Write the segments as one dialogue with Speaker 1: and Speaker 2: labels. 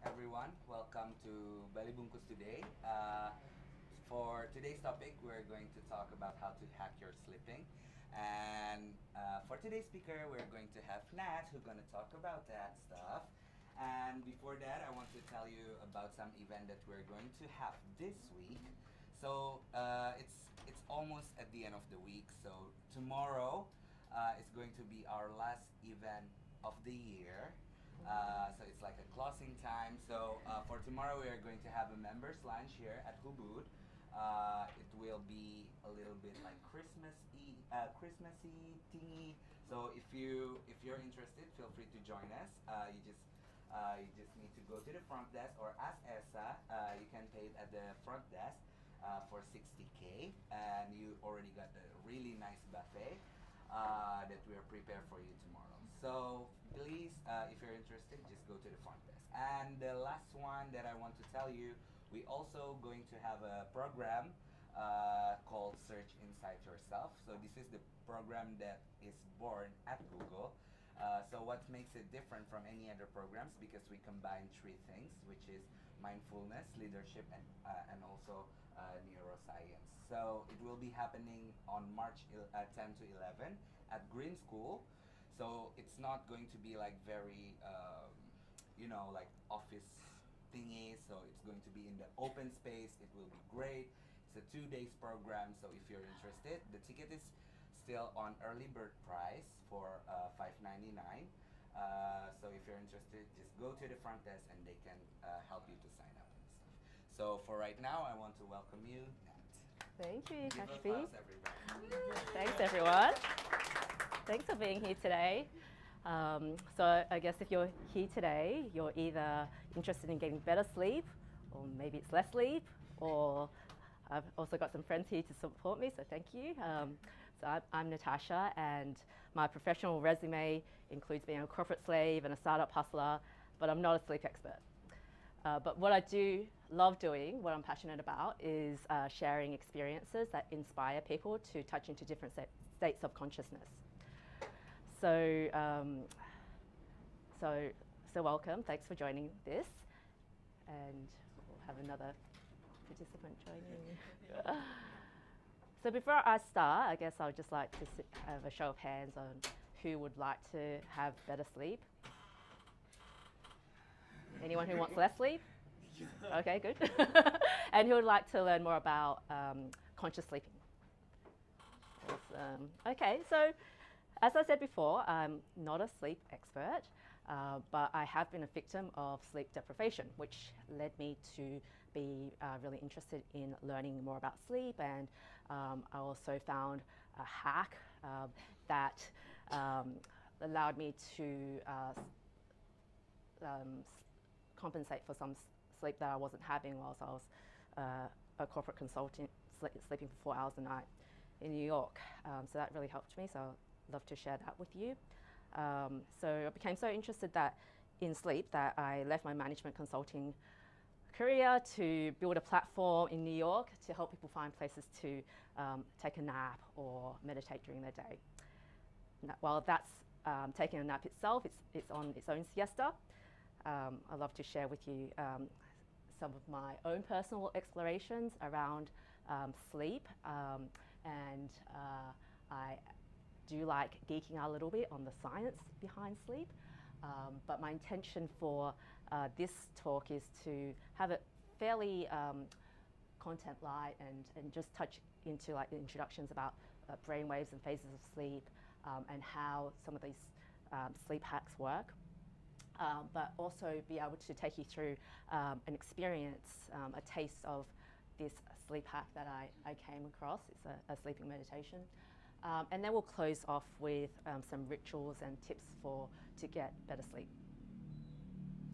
Speaker 1: everyone. Welcome to Bali Bungkus today. For today's topic, we're going to talk about how to hack your sleeping. And for today's speaker, we're going to have Nat, who's going to talk about that stuff. And before that, I want to tell you about some event that we're going to have this week. So it's almost at the end of the week. So tomorrow is going to be our last event of the year. So it's like a closing time. So for tomorrow, we are going to have a members lunch here at Ubud. It will be a little bit like Christmassy thingy. So if you're interested, feel free to join us. You just need to go to the front desk or ask Esa. You can pay it at the front desk for 60K, and you already got a really nice buffet that we are prepared for you tomorrow. So please, if you're interested, just go to the front desk. And the last one that I want to tell you, we also going to have a program called Search Inside Yourself. So this is the program that is born at Google. So what makes it different from any other programs? Because we combine three things, which is mindfulness, leadership, and also neuroscience. So it will be happening on March 10 to 11 at Green School. So it's not going to be like very, like office thingy. So it's going to be in the open space. It will be great. It's a 2 days program. So if you're interested, the ticket is still on early bird price for $5.99. So if you're interested, just go to the front desk and they can help you to sign up and stuff. So for right now, I want to welcome you, Nat.
Speaker 2: Thank you,
Speaker 1: Give
Speaker 2: Ashby.
Speaker 1: applause, everybody.
Speaker 2: Thanks, everyone. Thanks for being here today. So I guess if you're here today, you're either interested in getting better sleep, or maybe it's less sleep, or I've also got some friends here to support me, so thank you. So I'm Natasha, and my professional resume includes being a corporate slave and a startup hustler, but I'm not a sleep expert. But what I do love doing, what I'm passionate about, is sharing experiences that inspire people to touch into different states of consciousness. So, so welcome. Thanks for joining this, and we'll have another participant joining. So before I start, I guess I would just like to have a show of hands on who would like to have better sleep. Anyone who wants less sleep? Okay, good. And who would like to learn more about conscious sleeping? Awesome. Okay, so as I said before, I'm not a sleep expert, but I have been a victim of sleep deprivation, which led me to be really interested in learning more about sleep. And I also found a hack that allowed me to compensate for some sleep that I wasn't having whilst I was a corporate consultant, sleeping for 4 hours a night in New York. So that really helped me, so I'd love to share that with you. So I became so interested in sleep that I left my management consulting career to build a platform in New York to help people find places to take a nap or meditate during their day. While that's taking a nap itself, it's on its own siesta. I'd love to share with you some of my own personal explorations around sleep, and I do like geeking out a little bit on the science behind sleep, but my intention for this talk is to have it fairly content light and just touch into like the introductions about brainwaves and phases of sleep, and how some of these sleep hacks work. But also be able to take you through an experience, a taste of this sleep hack that I came across. It's a sleeping meditation. And then we'll close off with some rituals and tips to get better sleep.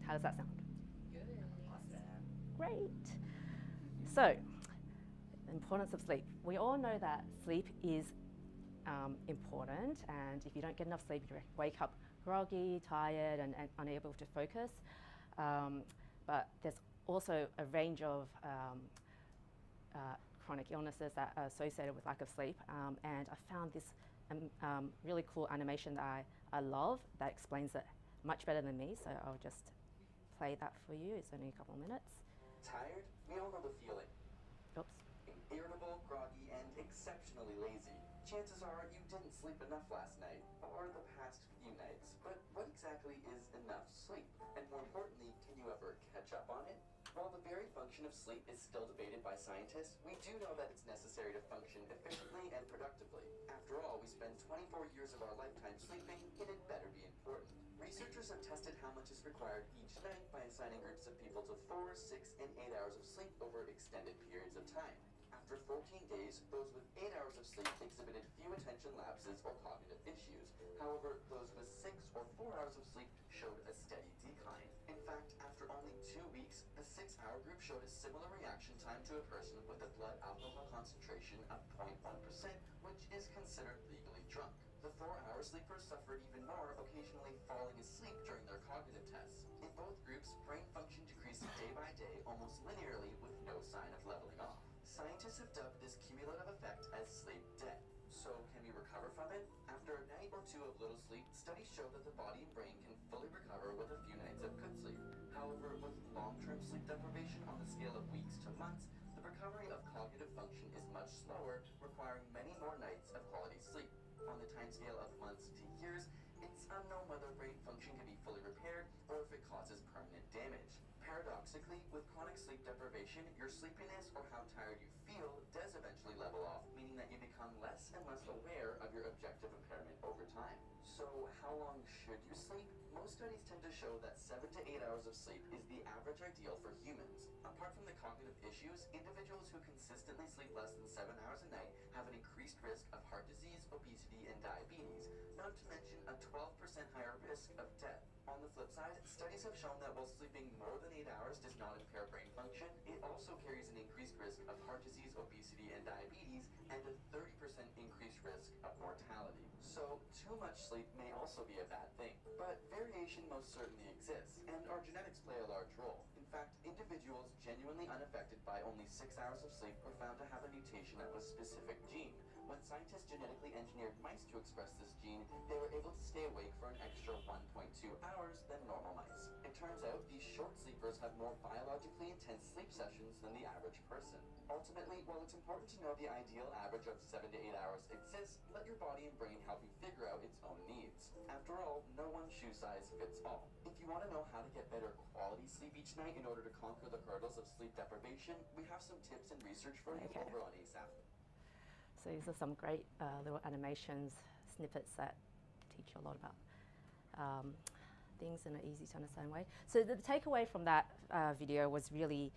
Speaker 2: How does that sound?
Speaker 1: Good. Awesome.
Speaker 2: Great. So, the importance of sleep. We all know that sleep is important, and if you don't get enough sleep, you wake up groggy, tired, and unable to focus. But there's also a range of chronic illnesses that are associated with lack of sleep, and I found this really cool animation that I love that explains it much better than me, so I'll just play that for you. It's only a couple of minutes.
Speaker 3: Tired? We all know the feeling.
Speaker 2: Oops.
Speaker 3: Irritable, groggy, and exceptionally lazy. Chances are you didn't sleep enough last night, or the past few nights. But what exactly is enough sleep? And more importantly, can you ever catch up on it? While the very function of sleep is still debated by scientists, we do know that it's necessary to function efficiently and productively. After all, we spend 24 years of our lifetime sleeping, and it better be important. Researchers have tested how much is required each night by assigning groups of people to 4, 6, and 8 hours of sleep over extended periods of time. After 14 days, those with 8 hours of sleep exhibited few attention lapses or cognitive issues. However, those with 6 or 4 hours of sleep showed a steady decline. In fact, after only 2 weeks, the 6-hour group showed a similar reaction time to a person with a blood alcohol concentration of 0.1%, which is considered legally drunk. The 4-hour sleepers suffered even more, occasionally falling asleep during their cognitive tests. In both groups, brain function decreased day by day almost linearly with no sign of leveling off. Scientists have dubbed this cumulative effect as sleep debt. So can we recover from it? After a night or two of little sleep, studies show that the body and brain can fully recover with a few nights of good sleep. However, with long-term sleep deprivation on the scale of weeks to months, the recovery of cognitive function is much slower, requiring many more nights of quality sleep. On the timescale of months to years, it's unknown whether brain function can be fully repaired or if it causes permanent damage. Paradoxically, with chronic sleep deprivation, your sleepiness or how tired you feel does eventually level off, meaning that you become less and less aware of your objective impairment over time. So how long should you sleep? Most studies tend to show that 7 to 8 hours of sleep is the average ideal for humans. Apart from the cognitive issues, individuals who consistently sleep less than 7 hours a night have an increased risk of heart disease, obesity, and diabetes, not to mention a 12% higher risk of death. On the flip side, studies have shown that while sleeping more than 8 hours does not impair brain function, it also carries an increased risk of heart disease, obesity, and diabetes, and a 30% increased risk of mortality. So, too much sleep may also be a bad thing. But variation most certainly exists, and our genetics play a large role. In fact, individuals genuinely unaffected by only 6 hours of sleep were found to have a mutation of a specific gene. When scientists genetically engineered mice to express this gene, they were able to stay awake for an extra 1.2 hours than normal mice. It turns out these short sleepers have more biologically intense sleep sessions than the average person. Ultimately, while it's important to know the ideal average of 7 to 8 hours exists, let your body and brain help you figure out its own needs. After all, no one shoe size fits all. If you want to know how to get better quality sleep each night in order to conquer the hurdles of sleep deprivation, we have some tips and research for you over on ASAP.
Speaker 2: So these are some great little animations, snippets that teach you a lot about things in an easy to understand way. So the takeaway from that video was really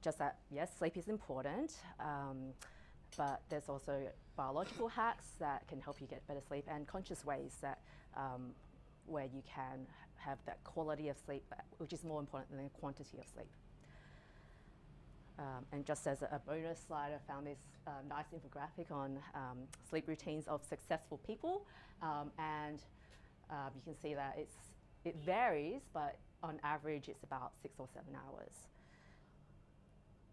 Speaker 2: just that, yes, sleep is important, but there's also biological hacks that can help you get better sleep and conscious ways that where you can have that quality of sleep, which is more important than the quantity of sleep. And just as a bonus slide, I found this nice infographic on sleep routines of successful people, and you can see that it varies, but on average it's about 6 or 7 hours.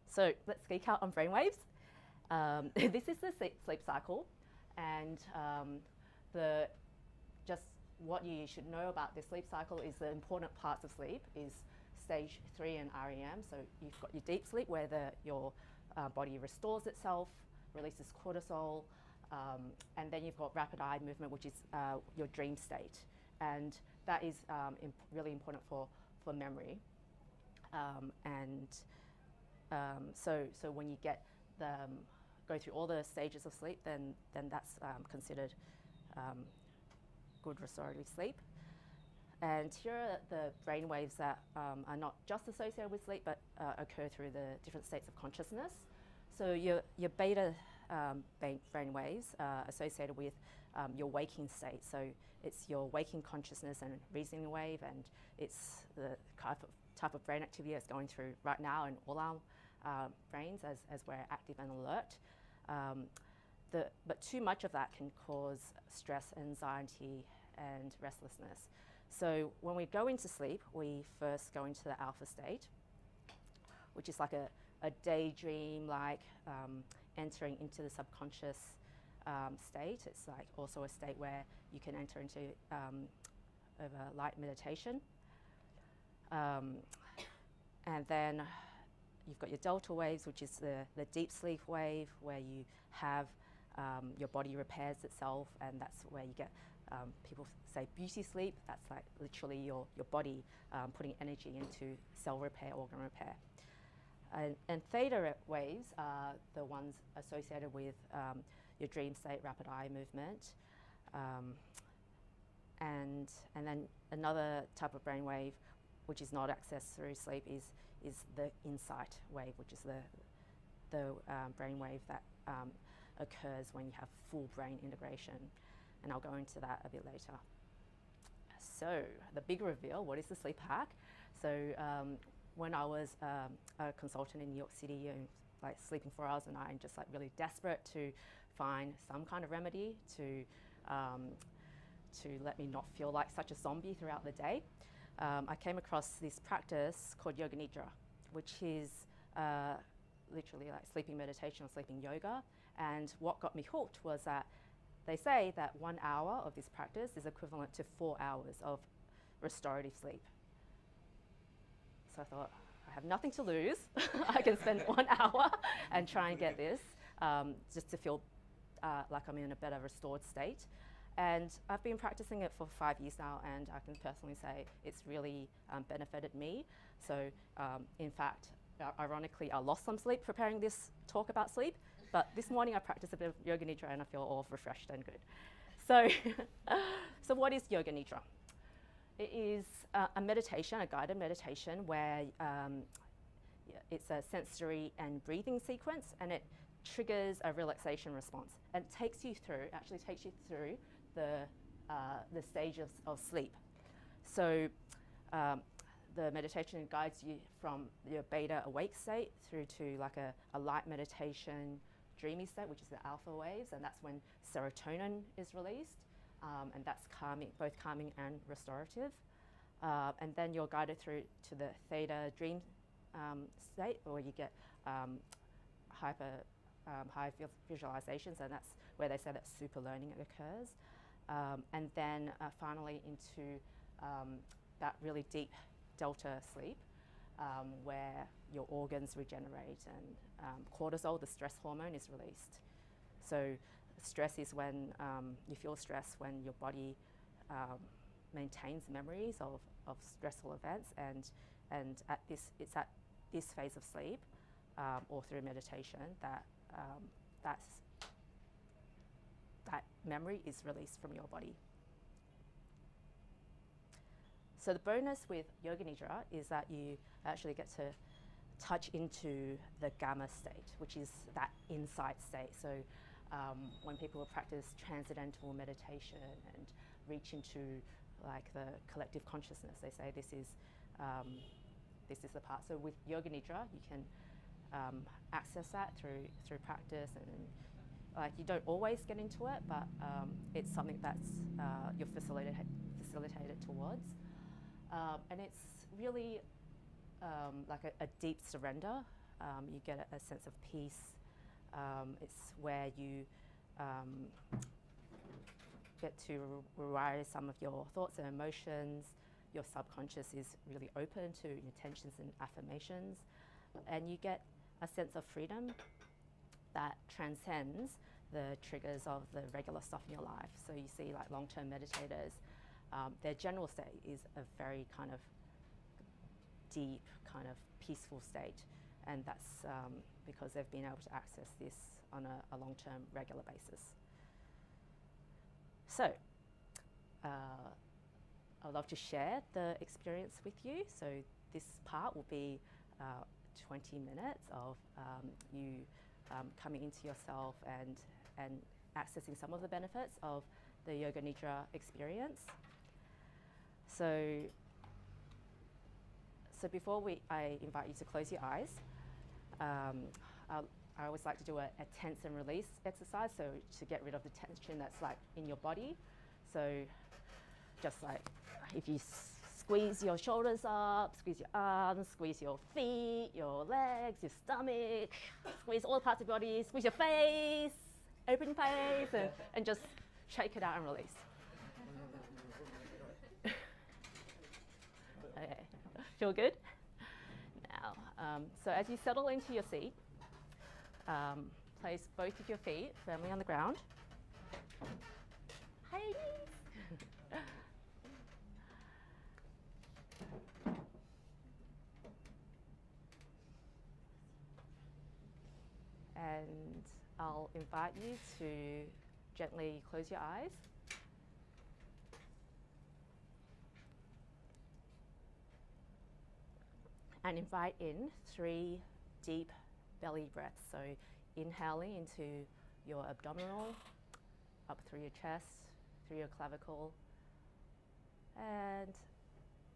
Speaker 2: So let's geek out on brainwaves. This is the sleep cycle, and just what you should know about the sleep cycle is the important parts of sleep is stage 3 and REM. So you've got your deep sleep where your body restores itself, releases cortisol, and then you've got rapid eye movement, which is your dream state. And that is really important for memory. So when you go through all the stages of sleep, then that's considered good restorative sleep. And here are the brain waves that are not just associated with sleep, but occur through the different states of consciousness. So your beta brain waves are associated with your waking state. So it's your waking consciousness and reasoning wave, and it's the type of brain activity that's going through right now in all our brains as we're active and alert. But too much of that can cause stress, anxiety, and restlessness. So when we go into sleep, we first go into the alpha state, which is like a daydream, like entering into the subconscious state. It's like also a state where you can enter into over light meditation. And then you've got your delta waves, which is the deep sleep wave, where you have your body repairs itself, and that's where you get, people say beauty sleep. That's like literally your body putting energy into cell repair, organ repair. And theta waves are the ones associated with your dream state, rapid eye movement. And then another type of brainwave, which is not accessed through sleep, is the insight wave, which is the brainwave that occurs when you have full brain integration. And I'll go into that a bit later. So the big reveal, what is the sleep hack? So when I was a consultant in New York City and like sleeping 4 hours a night and just like really desperate to find some kind of remedy to let me not feel like such a zombie throughout the day, I came across this practice called Yoga Nidra, which is literally like sleeping meditation or sleeping yoga. And what got me hooked was that they say that 1 hour of this practice is equivalent to 4 hours of restorative sleep. So I thought, I have nothing to lose. I can spend 1 hour and try and get this just to feel like I'm in a better restored state. And I've been practicing it for 5 years now, and I can personally say it's really benefited me. So in fact, ironically, I lost some sleep preparing this talk about sleep, but this morning I practiced a bit of Yoga Nidra and I feel all refreshed and good. So, so what is Yoga Nidra? It is a meditation, a guided meditation, where it's a sensory and breathing sequence, and it triggers a relaxation response. And it takes you through, actually takes you through the stages of sleep. So the meditation guides you from your beta awake state through to like a light meditation, dreamy state, which is the alpha waves, and that's when serotonin is released, and that's calming, both calming and restorative. And then you're guided through to the theta dream state, where you get high visualizations, and that's where they say that super learning occurs. And then finally into that really deep delta sleep, where your organs regenerate and cortisol, the stress hormone, is released. So stress is when you feel stress when your body maintains memories of stressful events, and it's at this phase of sleep or through meditation that that memory is released from your body. So the bonus with Yoga Nidra is that you actually get to touch into the gamma state, which is that insight state. So when people practice transcendental meditation and reach into like the collective consciousness, they say this is the part. So with Yoga Nidra, you can access that through practice, and like you don't always get into it, but it's something that's you're facilitated towards. And it's really like a deep surrender. You get a sense of peace. It's where you get to rewire some of your thoughts and emotions. Your subconscious is really open to intentions and affirmations. And you get a sense of freedom that transcends the triggers of the regular stuff in your life. So you see like long-term meditators, their general state is a very kind of deep, kind of peaceful state. And that's because they've been able to access this on a long-term, regular basis. So I'd love to share the experience with you. So this part will be 20 minutes of you coming into yourself and accessing some of the benefits of the Yoga Nidra experience. So before I invite you to close your eyes, I always like to do a tense and release exercise, so to get rid of the tension that's like in your body. So just like if you squeeze your shoulders up, squeeze your arms, squeeze your feet, your legs, your stomach, squeeze all parts of your body, squeeze your face, open your face, and just shake it out and release. Okay. Feel good? Now, so as you settle into your seat, place both of your feet firmly on the ground. Hades! And I'll invite you to gently close your eyes. And invite in 3 deep belly breaths. So inhaling into your abdominal, up through your chest, through your clavicle, and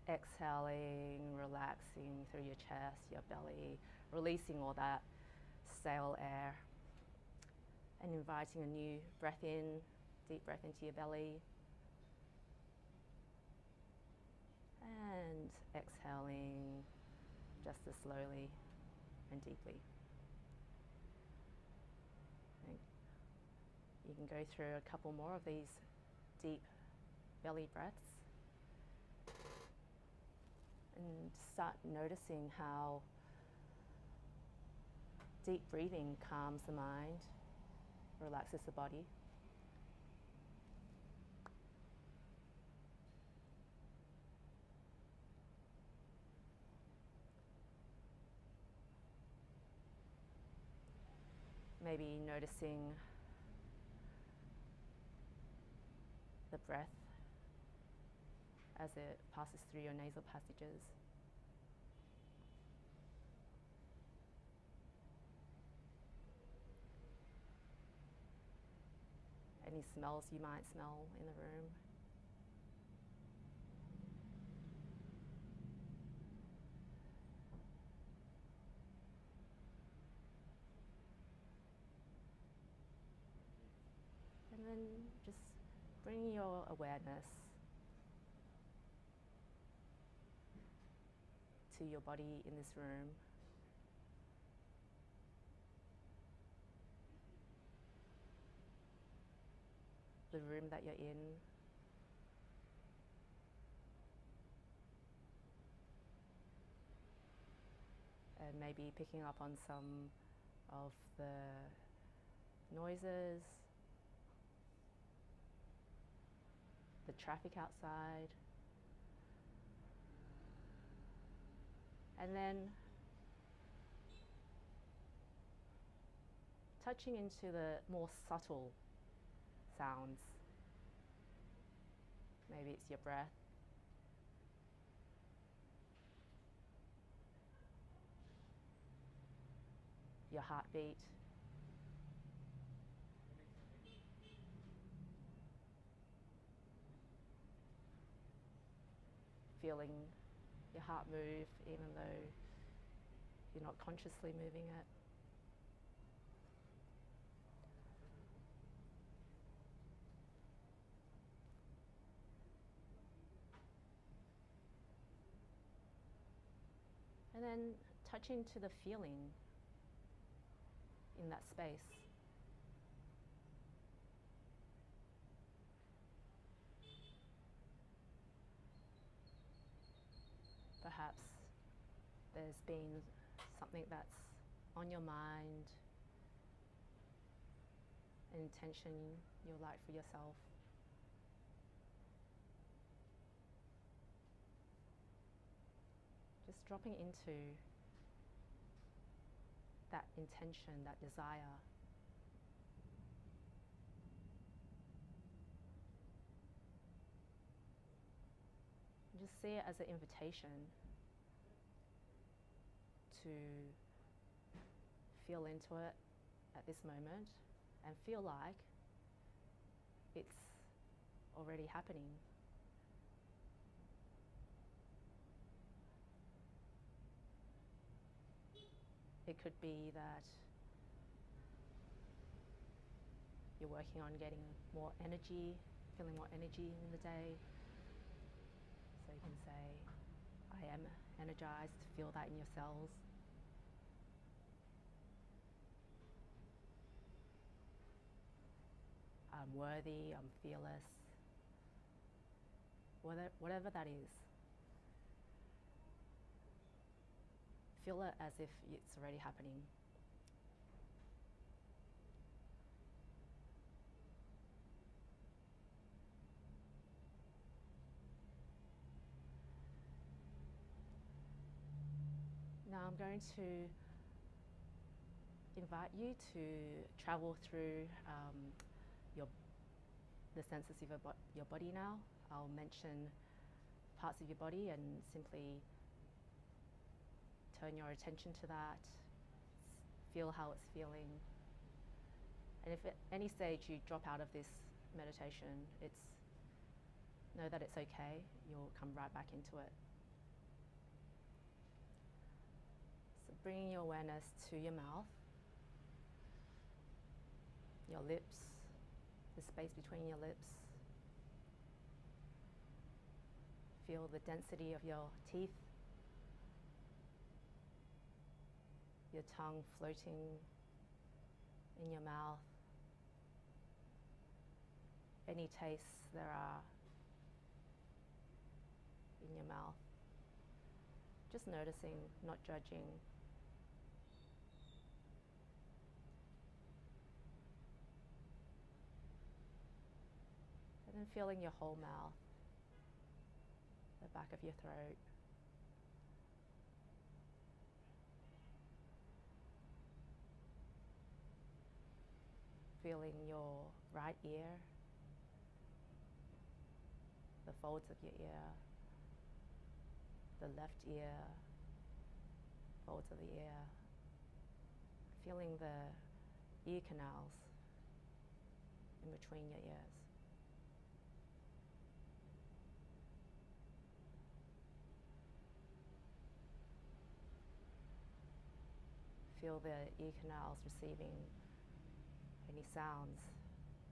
Speaker 2: exhaling, relaxing through your chest, your belly, releasing all that stale air, and inviting a new breath in, deep breath into your belly, and exhaling just as slowly and deeply. And you can go through a couple more of these deep belly breaths and start noticing how deep breathing calms the mind, relaxes the body. Maybe noticing the breath as it passes through your nasal passages. Any smells you might smell in the room. And then just bring your awareness to your body in this room. The room that you're in. And maybe picking up on some of the noises, the traffic outside, and then touching into the more subtle sounds. Maybe it's your breath, your heartbeat, feeling your heart move even though you're not consciously moving it. And then touching to the feeling in that space. Perhaps there's been something that's on your mind, an intention you'd like for yourself. Just dropping into that intention, that desire. And just see it as an invitation to feel into it at this moment and feel like it's already happening. It could be that you're working on getting more energy, feeling more energy in the day. So you can say, I am energized, feel that in your cells. I'm worthy, I'm fearless. Whatever that is. feel it as if it's already happening. Now I'm going to invite you to travel through the senses of your body now. I'll mention parts of your body and simply turn your attention to that. Feel how it's feeling. And if at any stage you drop out of this meditation, know that it's okay. You'll come right back into it. So bringing your awareness to your mouth, your lips, the space between your lips. Feel the density of your teeth, your tongue floating in your mouth, any tastes there are in your mouth. Just noticing, not judging. And then feeling your whole mouth, the back of your throat. Feeling your right ear, the folds of your ear, the left ear, folds of the ear. Feeling the ear canals in between your ears. Feel the ear canals receiving any sounds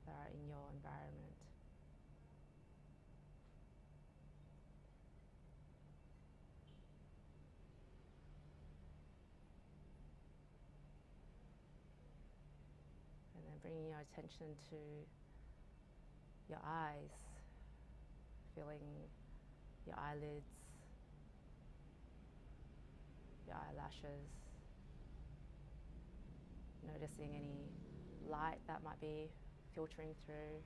Speaker 2: that are in your environment. And then bringing your attention to your eyes, feeling your eyelids, your eyelashes, noticing any light that might be filtering through.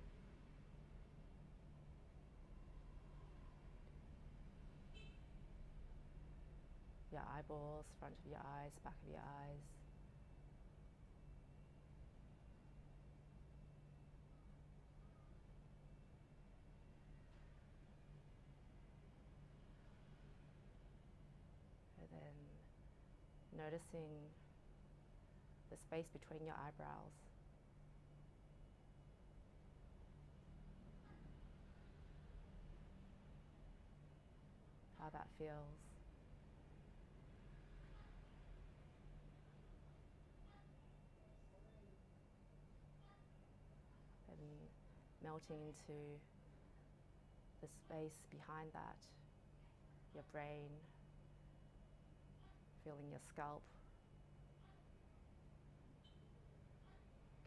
Speaker 2: Your eyeballs, front of your eyes, back of your eyes. And then noticing the space between your eyebrows. How that feels. And melting into the space behind that, your brain, feeling your scalp.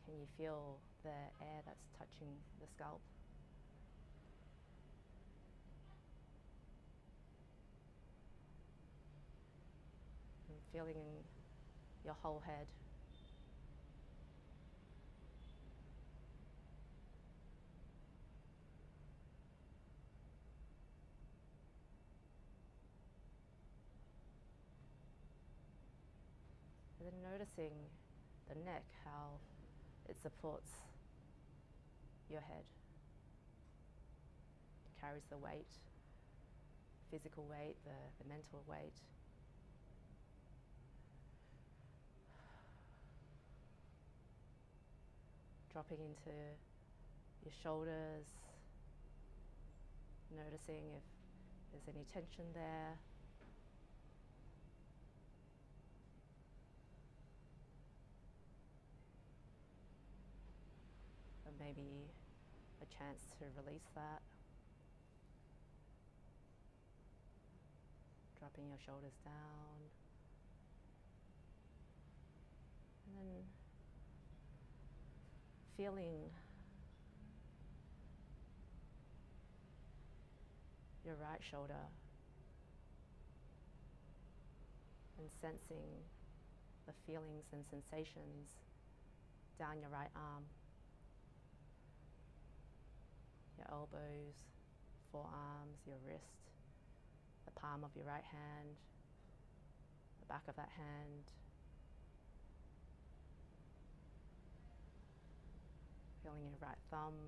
Speaker 2: Can you feel the air that's touching the scalp? And feeling your whole head. And then noticing the neck, how it supports your head, carries the weight, physical weight, the mental weight. Dropping into your shoulders, noticing if there's any tension there. Or maybe a chance to release that. Dropping your shoulders down. And then feeling your right shoulder and sensing the feelings and sensations down your right arm, your elbows, forearms, your wrist, the palm of your right hand, the back of that hand, feeling your right thumb,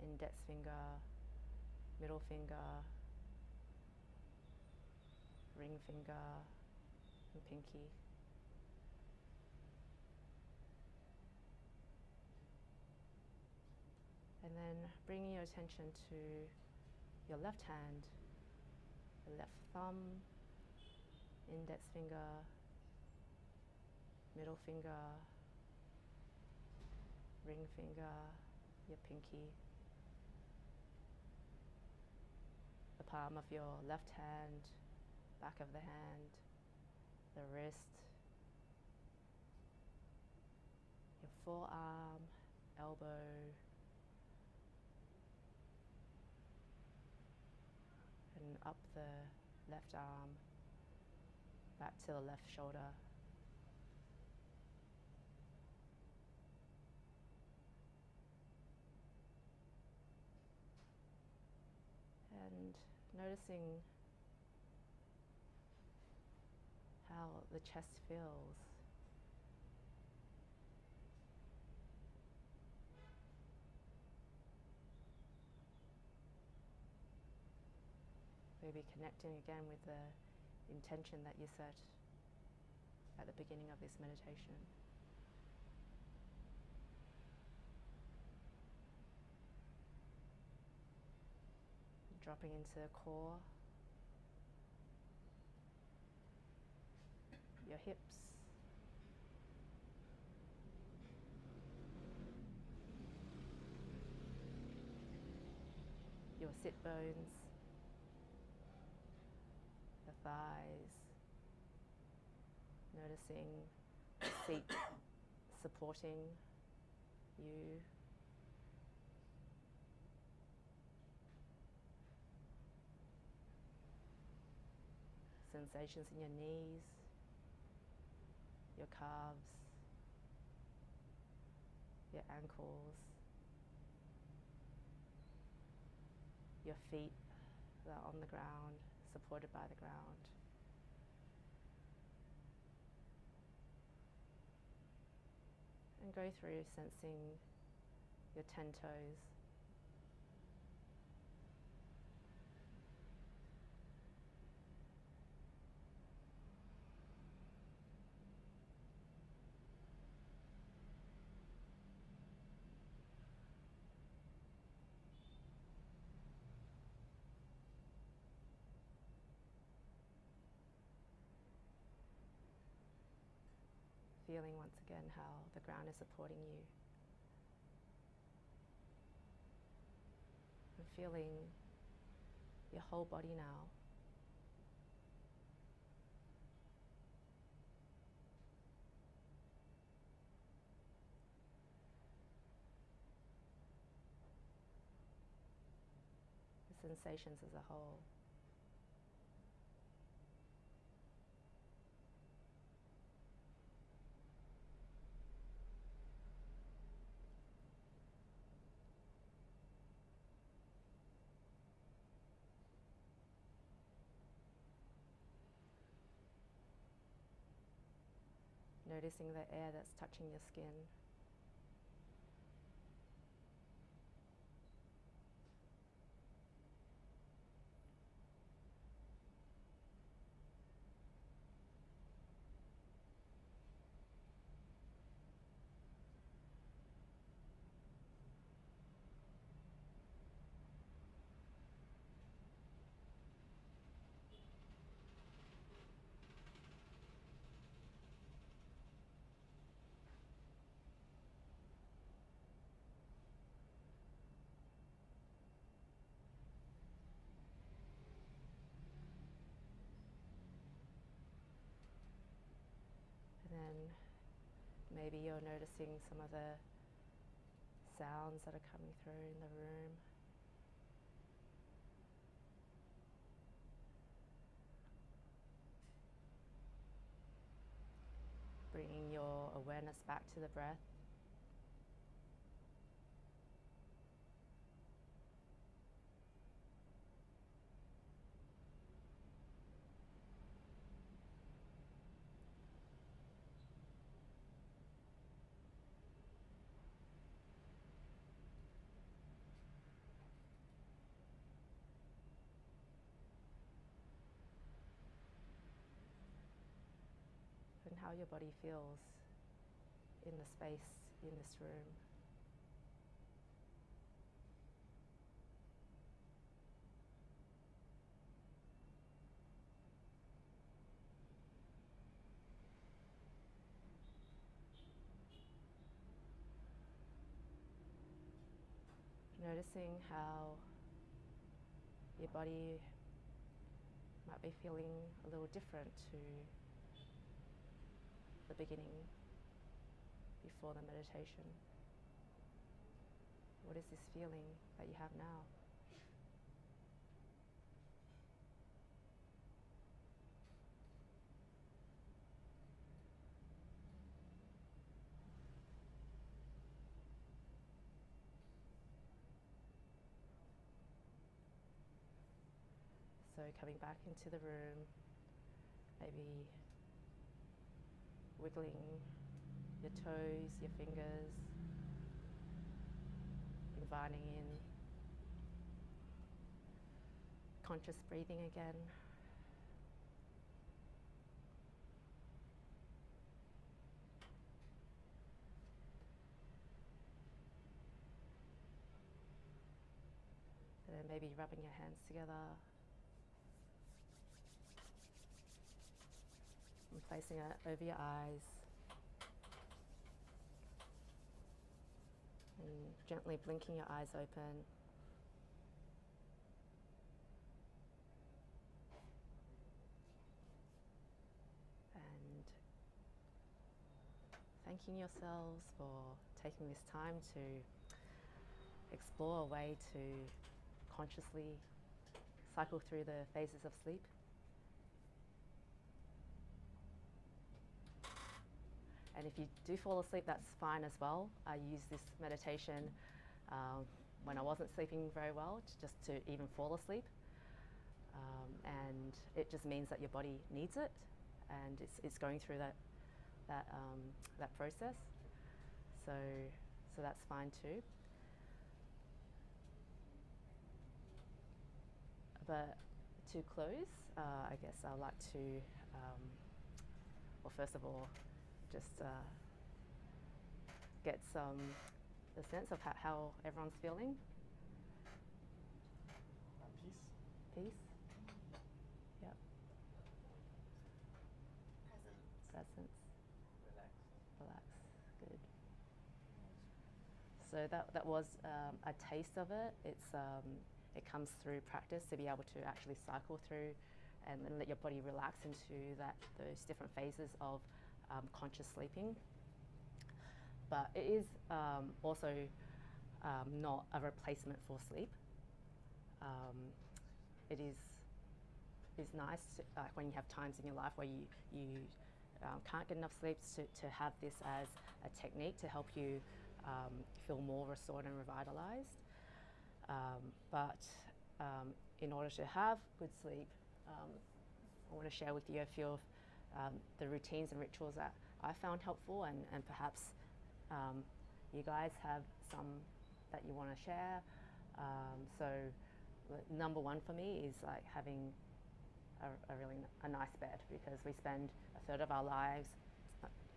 Speaker 2: index finger, middle finger, ring finger, and pinky. And then bringing your attention to your left hand, the left thumb, index finger, middle finger, ring finger, your pinky, the palm of your left hand, back of the hand, the wrist, your forearm, elbow, and up the left arm, back to the left shoulder. And noticing how the chest feels. Maybe connecting again with the intention that you set at the beginning of this meditation. Dropping into the core, your hips, your sit bones, the thighs, noticing the seat supporting you. Sensations in your knees, your calves, your ankles, your feet that are on the ground, supported by the ground. And go through sensing your 10 toes. Feeling once again how the ground is supporting you. And feeling your whole body now. The sensations as a whole. Noticing the air that's touching your skin. Then maybe you're noticing some of the sounds that are coming through in the room. awareness back to the breath. And how your body feels in the space in this room. Noticing how your body might be feeling a little different to the beginning, before the meditation. What is this feeling that you have now? So coming back into the room, maybe wiggling your toes, your fingers, inviting in conscious breathing again. And then maybe rubbing your hands together and placing it over your eyes. And gently blinking your eyes open. And thanking yourselves for taking this time to explore a way to consciously cycle through the phases of sleep. And if you do fall asleep, that's fine as well. I use this meditation when I wasn't sleeping very well, just to even fall asleep. And it just means that your body needs it, and it's going through that process. So that's fine too. But to close, I guess I'd like to, well, first of all, just get the sense of how everyone's feeling.
Speaker 4: Peace.
Speaker 2: Peace. Yep.
Speaker 5: Presence.
Speaker 2: Presence.
Speaker 4: Relaxed.
Speaker 2: Relax. Good. So that was a taste of it. It comes through practice to be able to actually cycle through and then let your body relax into those different phases of conscious sleeping. But it is also not a replacement for sleep. It is nice to, when you have times in your life where you can't get enough sleep, to have this as a technique to help you feel more restored and revitalized. But in order to have good sleep, I want to share with you a few of the routines and rituals that I found helpful, and perhaps you guys have some that you want to share. So number one for me is like having a nice bed, because we spend a third of our lives,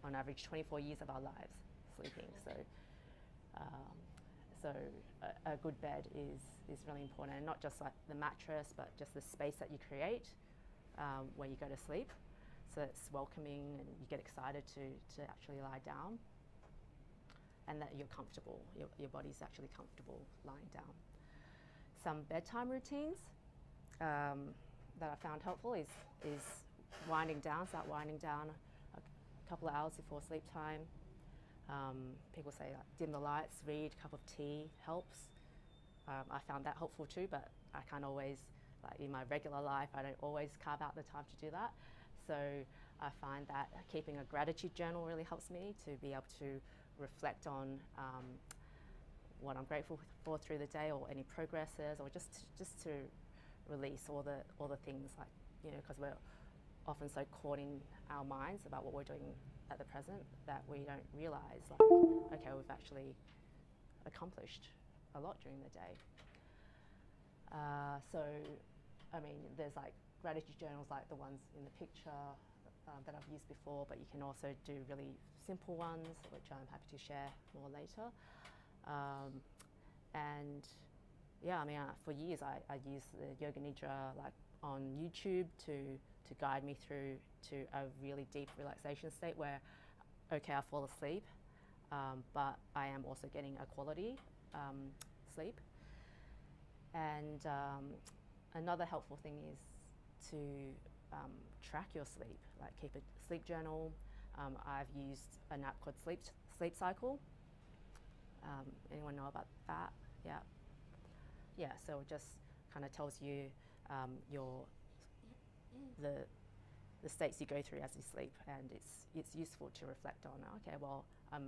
Speaker 2: on average 24 years of our lives, sleeping. So a good bed is really important, and not just like the mattress, but just the space that you create where you go to sleep. So it's welcoming, and you get excited to actually lie down, and that you're comfortable, your body's actually comfortable lying down. Some bedtime routines that I found helpful is winding down. Start winding down a couple of hours before sleep time. People say like, dim the lights, read, a cup of tea helps. I found that helpful too, but I can't always, like in my regular life, I don't always carve out the time to do that. So I find that keeping a gratitude journal really helps me to be able to reflect on what I'm grateful for through the day, or any progresses, or just to release all the things, like, you know, because we're often so caught in our minds about what we're doing at the present that we don't realize, like, okay, we've actually accomplished a lot during the day. So, I mean, there's like gratitude journals like the ones in the picture that I've used before, but you can also do really simple ones, which I'm happy to share more later. And yeah, I mean, for years I used the Yoga Nidra like on YouTube to guide me through to a really deep relaxation state where, okay, I fall asleep, but I am also getting a quality sleep. And another helpful thing is to track your sleep, like keep a sleep journal. I've used an app called Sleep Cycle. Anyone know about that? Yeah. Yeah, so it just kind of tells you the states you go through as you sleep, and it's useful to reflect on. Okay, well, I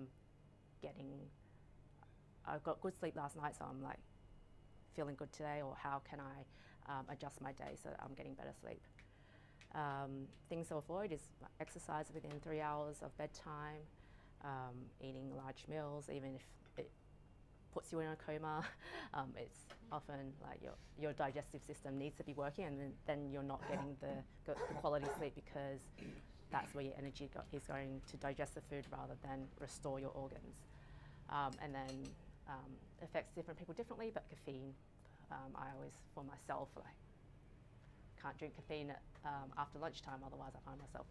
Speaker 2: got good sleep last night, so I'm like feeling good today, or how can I adjust my day so that I'm getting better sleep. Things to avoid is exercise within 3 hours of bedtime, eating large meals, even if it puts you in a coma. It's often like your digestive system needs to be working, and then you're not getting the quality sleep, because that's where your energy is going to digest the food rather than restore your organs. And then affects different people differently, but caffeine, I always, for myself, like, can't drink caffeine after lunchtime, otherwise I find myself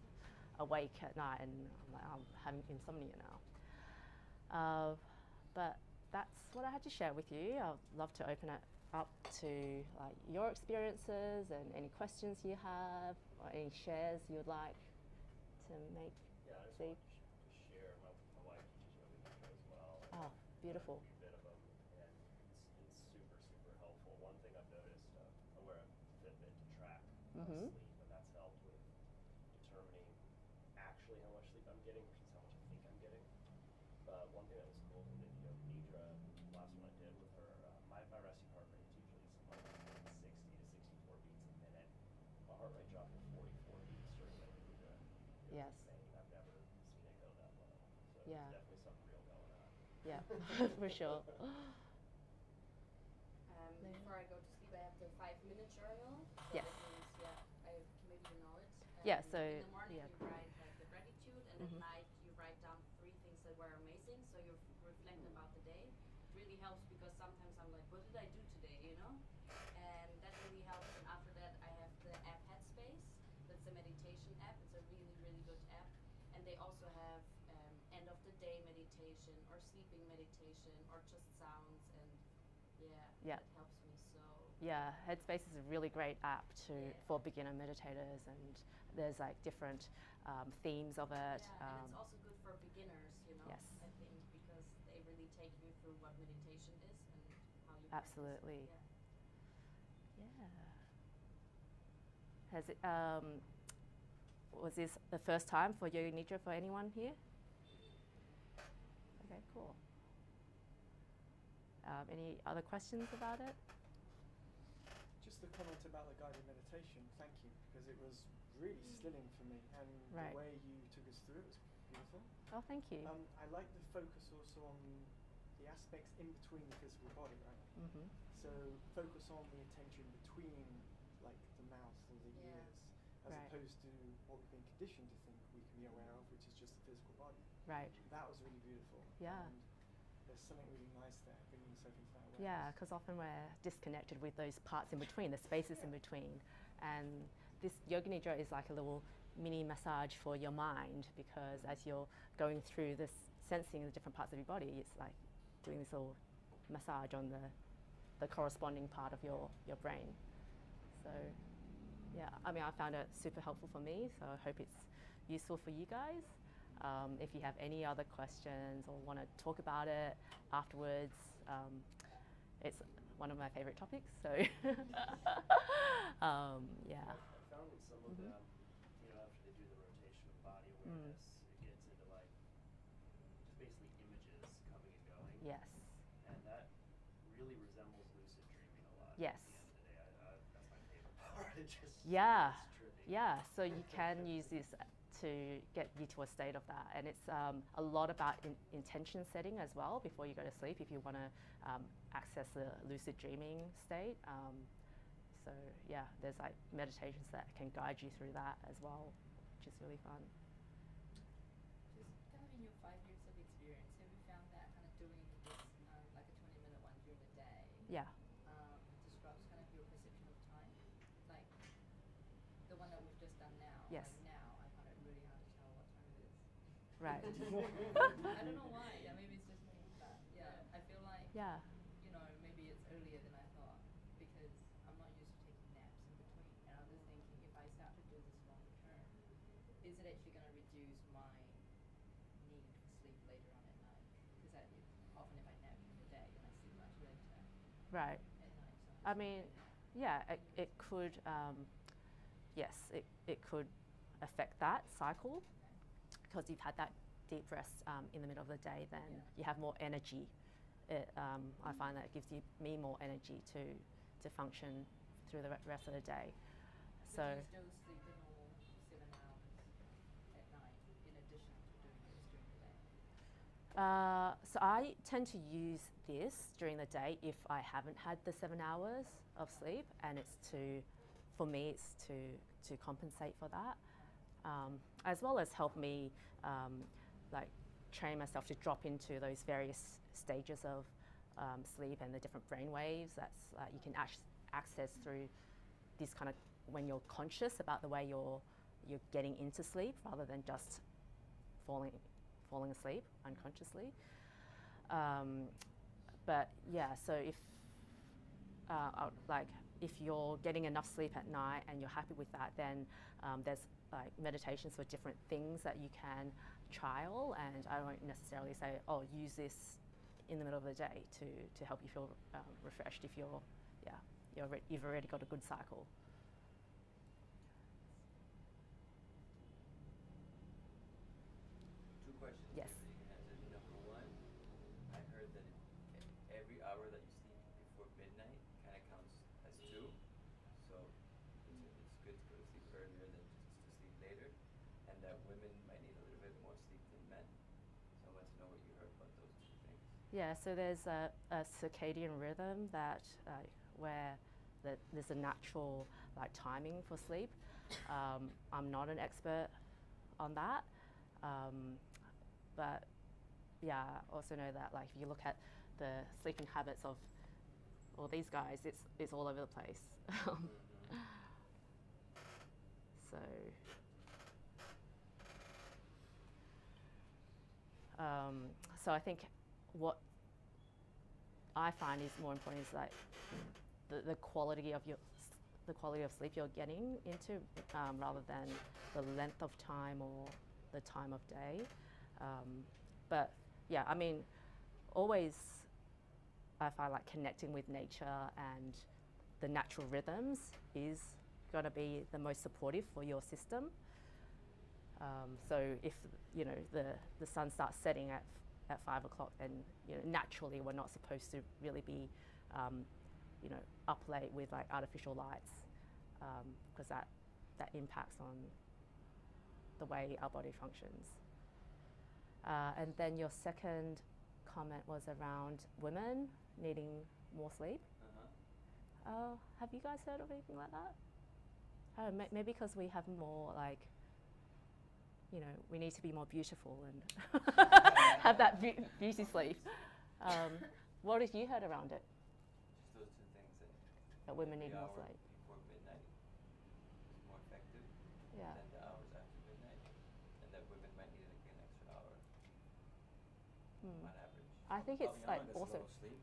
Speaker 2: awake at night and I'm like, I'm having insomnia now. But that's what I had to share with you. I'd love to open it up to like your experiences and any questions you have, or any shares you'd like to make.
Speaker 4: Yeah, I just wanted to share. My wife teaches yoga nidra as well.
Speaker 2: Oh, beautiful.
Speaker 4: A bit of them, and it's super, super helpful. One thing I've noticed, I wear a Fitbit to track sleep, and that's helped with determining actually how much sleep I'm getting versus how much I think I'm getting. But one thing that was cool in the yoga nidra, last one I did with her, my resting heart rate is usually somewhere between 60 to 64 beats a minute. My heart rate dropped to 44 beats during yoga nidra. It
Speaker 2: Yes.
Speaker 4: was insane. I've never seen it go that low. So
Speaker 2: Yeah.
Speaker 4: there's definitely something real going on.
Speaker 2: Yeah, for sure.
Speaker 5: Before I go to sleep, I have the 5-minute journal. So
Speaker 2: Yes.
Speaker 5: that means, maybe you know it.
Speaker 2: Yeah, so,
Speaker 5: in the morning
Speaker 2: yeah.
Speaker 5: you write like the gratitude, and at night you write down 3 things that were amazing. So you reflect about the day. It really helps, because sometimes I'm like, what did I do today? You know, and that really helps. And after that, I have the app Headspace. That's a meditation app. It's a really, really good app. And they also have end of the day meditation, or sleeping meditation, or just sounds, and
Speaker 2: Yeah.
Speaker 5: it helps me so.
Speaker 2: Yeah, Headspace is a really great app for beginner meditators, and there's like different themes of it.
Speaker 5: And it's also good for beginners, you know.
Speaker 2: Yes.
Speaker 5: I think, because they really take you through what meditation is and how you
Speaker 2: Absolutely.
Speaker 5: practice it.
Speaker 2: Yeah. Has it? Was this the first time for Yoga Nidra for anyone here? Okay, cool. Any other questions about it?
Speaker 6: Just a comment about the guided meditation. Thank you, because it was really stilling for me, and
Speaker 2: Right.
Speaker 6: the way you took us through it was beautiful.
Speaker 2: Oh, thank you.
Speaker 6: I like the focus also on the aspects in between the physical body, right? So focus on the attention between, like, the mouth or the ears, as
Speaker 2: Right.
Speaker 6: opposed to what we've been conditioned to think we can be aware of, which is just the physical body.
Speaker 2: Right.
Speaker 6: That was really beautiful.
Speaker 2: Yeah.
Speaker 6: And there's something really nice there, bringing yourself into that awareness.
Speaker 2: Yeah, because often we're disconnected with those parts in between, the spaces in between. And this Yoga Nidra is like a little mini massage for your mind, because as you're going through this, sensing the different parts of your body, it's like doing this little massage on the corresponding part of your brain. So yeah, I mean, I found it super helpful for me, so I hope it's useful for you guys. If you have any other questions or want to talk about it afterwards, it's one of my favorite topics, so yeah.
Speaker 4: I found with some of them, you know, after they do the rotation of body awareness. It gets into like just basically images coming and going.
Speaker 2: Yes.
Speaker 4: And that really resembles lucid dreaming a lot.
Speaker 2: Yes.
Speaker 4: At the end of the day, that's my favorite part. It just
Speaker 2: Yeah.
Speaker 4: it's trippy.
Speaker 2: Yeah. So you can use this to get you to a state of that, and it's a lot about intention setting as well before you go to sleep if you want to access the lucid dreaming state. So yeah, there's like meditations that can guide you through that as well, which is really fun.
Speaker 7: Just kind of in your 5 years of experience, have you found that kind of doing this like a 20-minute one during the day
Speaker 2: Yeah.
Speaker 7: disrupts kind of your perception of time? Like the one that we've just done now.
Speaker 2: Yes.
Speaker 7: Like now, I find it really hard to tell what time it is.
Speaker 2: Right.
Speaker 7: I don't know why. Yeah, maybe it's just me. But yeah, I feel like
Speaker 2: Yeah.
Speaker 7: you know, maybe it's earlier than I thought because I'm not used to taking naps in between. And I'm just thinking, if I start to do this longer term, is it actually going to reduce my need for sleep later on at night? Because often if I nap during the day, then I sleep much later
Speaker 2: Right.
Speaker 7: at night. So
Speaker 2: I mean, yeah, it could, yes, it could affect that cycle because you've had that deep rest in the middle of the day, then you have more energy. I find that it gives me more energy to function through the rest of the day. So
Speaker 7: do you still sleep a normal 7 hours at night in addition to doing this during the day?
Speaker 2: so I tend to use this during the day if I haven't had the 7 hours of sleep, and for me, it's to compensate for that, as well as help me like train myself to drop into those various stages of sleep and the different brain waves that's you can access through this kind of when you're conscious about the way you're getting into sleep rather than just falling asleep unconsciously. But yeah, so if you're getting enough sleep at night and you're happy with that, then there's like meditations for different things that you can trial, and I won't necessarily say, oh, use this in the middle of the day to help you feel refreshed if you've already got a good cycle.
Speaker 8: Two questions.
Speaker 2: Yes.
Speaker 8: Here that you can answer. Number one, I heard that every hour that you sleep before midnight kind of counts as two. So it's good to go to sleep earlier than just to sleep later. And that women might need a little bit more sleep than men. So I want to know what you heard about those two things.
Speaker 2: Yeah, so there's a circadian rhythm that where there's a natural like timing for sleep. I'm not an expert on that, but yeah, I also know that like if you look at the sleeping habits of all these guys, it's all over the place. So so I think what I find is more important is like the quality of sleep you're getting into, rather than the length of time or the time of day. But yeah, I mean, always I find like connecting with nature and the natural rhythms is going to be the most supportive for your system. So if the sun starts setting at 5 o'clock, then naturally we're not supposed to really be up late with like artificial lights, because that impacts on the way our body functions. And then your second comment was around women needing more sleep. Have you guys heard of anything like that? Oh, maybe because we have more like, we need to be more beautiful and have that beauty sleep. What have you heard around it?
Speaker 8: Just those two things.
Speaker 2: That women need
Speaker 8: every
Speaker 2: more
Speaker 8: hour
Speaker 2: sleep.
Speaker 8: before midnight is more effective
Speaker 2: Yeah.
Speaker 8: than the hours after midnight, and that women might need like an extra hour on average.
Speaker 2: I think it's
Speaker 1: I'll be
Speaker 2: like
Speaker 1: honest,
Speaker 2: also,
Speaker 1: slow sleep.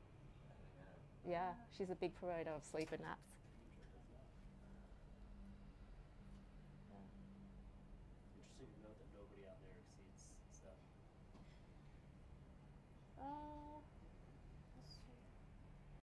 Speaker 8: Yeah.
Speaker 2: yeah, she's a big promoter of sleep and naps.